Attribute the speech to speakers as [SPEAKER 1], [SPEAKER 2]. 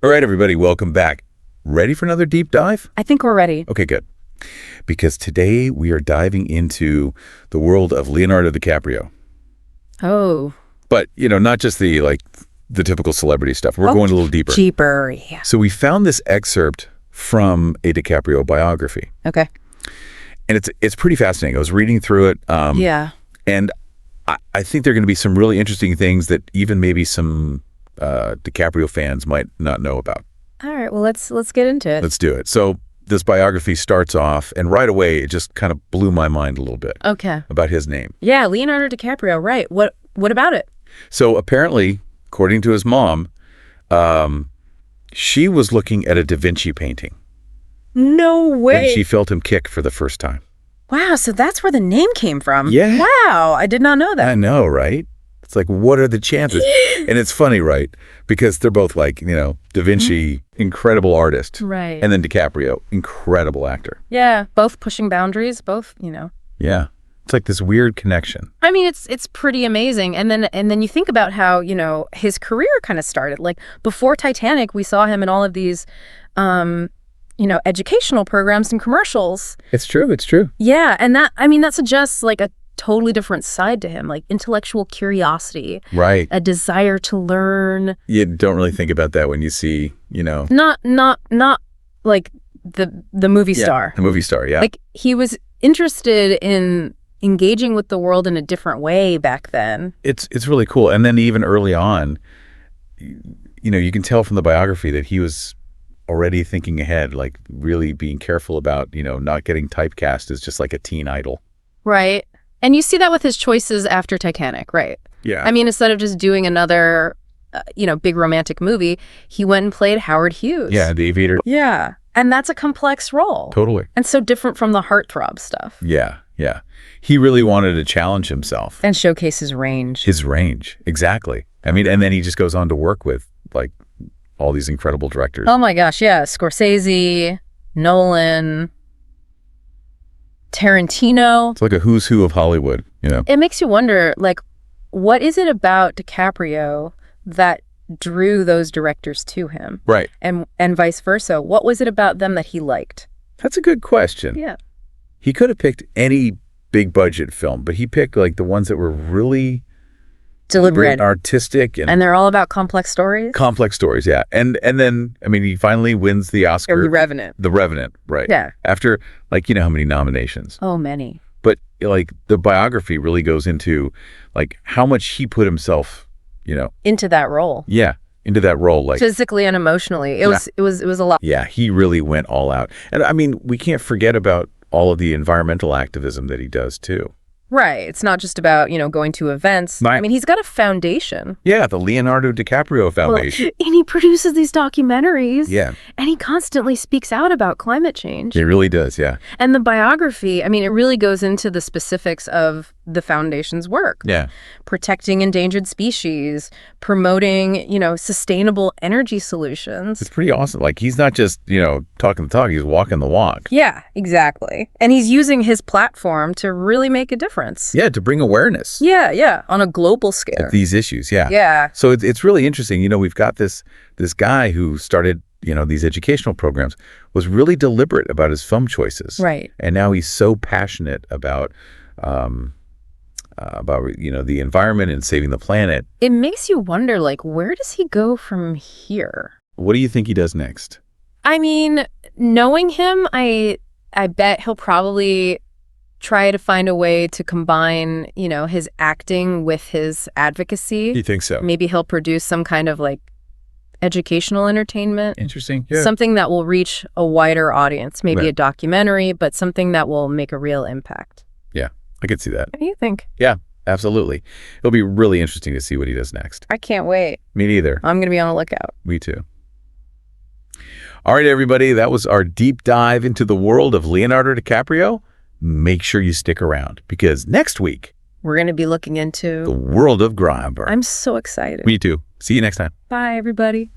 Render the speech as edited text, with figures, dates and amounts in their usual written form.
[SPEAKER 1] All right, everybody, welcome back. Ready for another deep dive?
[SPEAKER 2] I think we're ready.
[SPEAKER 1] Okay, good. Because today we are diving into the world of Leonardo DiCaprio.
[SPEAKER 2] Oh.
[SPEAKER 1] But, not just the typical celebrity stuff. We're going a little deeper.
[SPEAKER 2] Deeper, yeah.
[SPEAKER 1] So we found this excerpt from a DiCaprio biography.
[SPEAKER 2] Okay.
[SPEAKER 1] And it's pretty fascinating. I was reading through it.
[SPEAKER 2] Yeah.
[SPEAKER 1] And I think there are going to be some really interesting things that even maybe some DiCaprio fans might not know about.
[SPEAKER 2] All right, well, let's get into it.
[SPEAKER 1] Let's do it. So this biography starts off, and right away, it just kind of blew my mind a little bit.
[SPEAKER 2] Okay.
[SPEAKER 1] About his name.
[SPEAKER 2] Yeah, Leonardo DiCaprio, right. What about it?
[SPEAKER 1] So apparently, according to his mom, she was looking at a Da Vinci painting.
[SPEAKER 2] No way.
[SPEAKER 1] And she felt him kick for the first time.
[SPEAKER 2] Wow, so that's where the name came from.
[SPEAKER 1] Yeah.
[SPEAKER 2] Wow, I did not know that.
[SPEAKER 1] I know, right? It's like, what are the chances? And it's funny, right? Because they're both like, Da Vinci, incredible artist.
[SPEAKER 2] Right.
[SPEAKER 1] And then DiCaprio, incredible actor.
[SPEAKER 2] Yeah, both pushing boundaries, both.
[SPEAKER 1] Yeah. It's like this weird connection.
[SPEAKER 2] I mean, it's pretty amazing. And then you think about how, his career kind of started. Like before Titanic, we saw him in all of these educational programs and commercials.
[SPEAKER 1] It's true.
[SPEAKER 2] Yeah, and that suggests like a totally different side to him, like intellectual curiosity,
[SPEAKER 1] right?
[SPEAKER 2] A desire to learn.
[SPEAKER 1] You don't really think about that when you see,
[SPEAKER 2] Not like the movie star.
[SPEAKER 1] The movie star, yeah.
[SPEAKER 2] Like he was interested in engaging with the world in a different way back then.
[SPEAKER 1] It's really cool. And then even early on, you can tell from the biography that he was already thinking ahead, like really being careful about, not getting typecast as just like a teen idol.
[SPEAKER 2] Right. And you see that with his choices after Titanic, right?
[SPEAKER 1] Yeah.
[SPEAKER 2] I mean, instead of just doing another, big romantic movie, he went and played Howard Hughes.
[SPEAKER 1] Yeah, The Aviator.
[SPEAKER 2] Yeah. And that's a complex role.
[SPEAKER 1] Totally.
[SPEAKER 2] And so different from the heartthrob stuff.
[SPEAKER 1] Yeah. He really wanted to challenge himself.
[SPEAKER 2] And showcase his range.
[SPEAKER 1] His range, exactly. I mean, and then he just goes on to work with, like, all these incredible directors.
[SPEAKER 2] Oh my gosh, yeah. Scorsese, Nolan, Tarantino.
[SPEAKER 1] It's like a who's who of Hollywood,
[SPEAKER 2] It makes you wonder, like, what is it about DiCaprio that drew those directors to him?
[SPEAKER 1] Right.
[SPEAKER 2] And vice versa. What was it about them that he liked?
[SPEAKER 1] That's a good question.
[SPEAKER 2] Yeah.
[SPEAKER 1] He could have picked any big budget film, but he picked like the ones that were really
[SPEAKER 2] deliberate,
[SPEAKER 1] artistic,
[SPEAKER 2] and they're all about complex stories.
[SPEAKER 1] Complex stories, yeah. And then I mean, he finally wins the Oscar.
[SPEAKER 2] The Revenant.
[SPEAKER 1] The Revenant, right?
[SPEAKER 2] Yeah.
[SPEAKER 1] After how many nominations?
[SPEAKER 2] Oh, many.
[SPEAKER 1] But like the biography really goes into like how much he put himself,
[SPEAKER 2] into that role.
[SPEAKER 1] Yeah, into that role, like
[SPEAKER 2] physically and emotionally. It was a lot.
[SPEAKER 1] Yeah, he really went all out. And I mean, we can't forget about all of the environmental activism that he does too.
[SPEAKER 2] Right. It's not just about, going to events. I mean, he's got a foundation.
[SPEAKER 1] Yeah, the Leonardo DiCaprio Foundation.
[SPEAKER 2] Well, and he produces these documentaries.
[SPEAKER 1] Yeah.
[SPEAKER 2] And he constantly speaks out about climate change.
[SPEAKER 1] He really does, yeah.
[SPEAKER 2] And the biography, I mean, it really goes into the specifics of the foundation's work.
[SPEAKER 1] Yeah.
[SPEAKER 2] Protecting endangered species, promoting, sustainable energy solutions.
[SPEAKER 1] It's pretty awesome. Like, he's not just, talking the talk, he's walking the walk.
[SPEAKER 2] Yeah, exactly. And he's using his platform to really make a difference.
[SPEAKER 1] Yeah, to bring awareness.
[SPEAKER 2] Yeah, on a global scale.
[SPEAKER 1] Of these issues, yeah.
[SPEAKER 2] Yeah.
[SPEAKER 1] So it's really interesting. We've got this guy who started, these educational programs, was really deliberate about his film choices.
[SPEAKER 2] Right.
[SPEAKER 1] And now he's so passionate about the environment and saving the planet.
[SPEAKER 2] It makes you wonder, like, where does he go from here?
[SPEAKER 1] What do you think he does next?
[SPEAKER 2] I mean, knowing him, I bet he'll probably try to find a way to combine, his acting with his advocacy.
[SPEAKER 1] You think so?
[SPEAKER 2] Maybe he'll produce some kind of like educational entertainment.
[SPEAKER 1] Interesting. Yeah.
[SPEAKER 2] Something that will reach a wider audience. Maybe a documentary, but something that will make a real impact.
[SPEAKER 1] Yeah, I could see that.
[SPEAKER 2] What do you think?
[SPEAKER 1] Yeah, absolutely. It'll be really interesting to see what he does next.
[SPEAKER 2] I can't wait.
[SPEAKER 1] Me neither.
[SPEAKER 2] I'm going to be on the lookout.
[SPEAKER 1] Me too. All right, everybody, that was our deep dive into the world of Leonardo DiCaprio. Make sure you stick around because next week
[SPEAKER 2] we're going to be looking into
[SPEAKER 1] the world of Grindr.
[SPEAKER 2] I'm so excited.
[SPEAKER 1] Me too. See you next time.
[SPEAKER 2] Bye, everybody.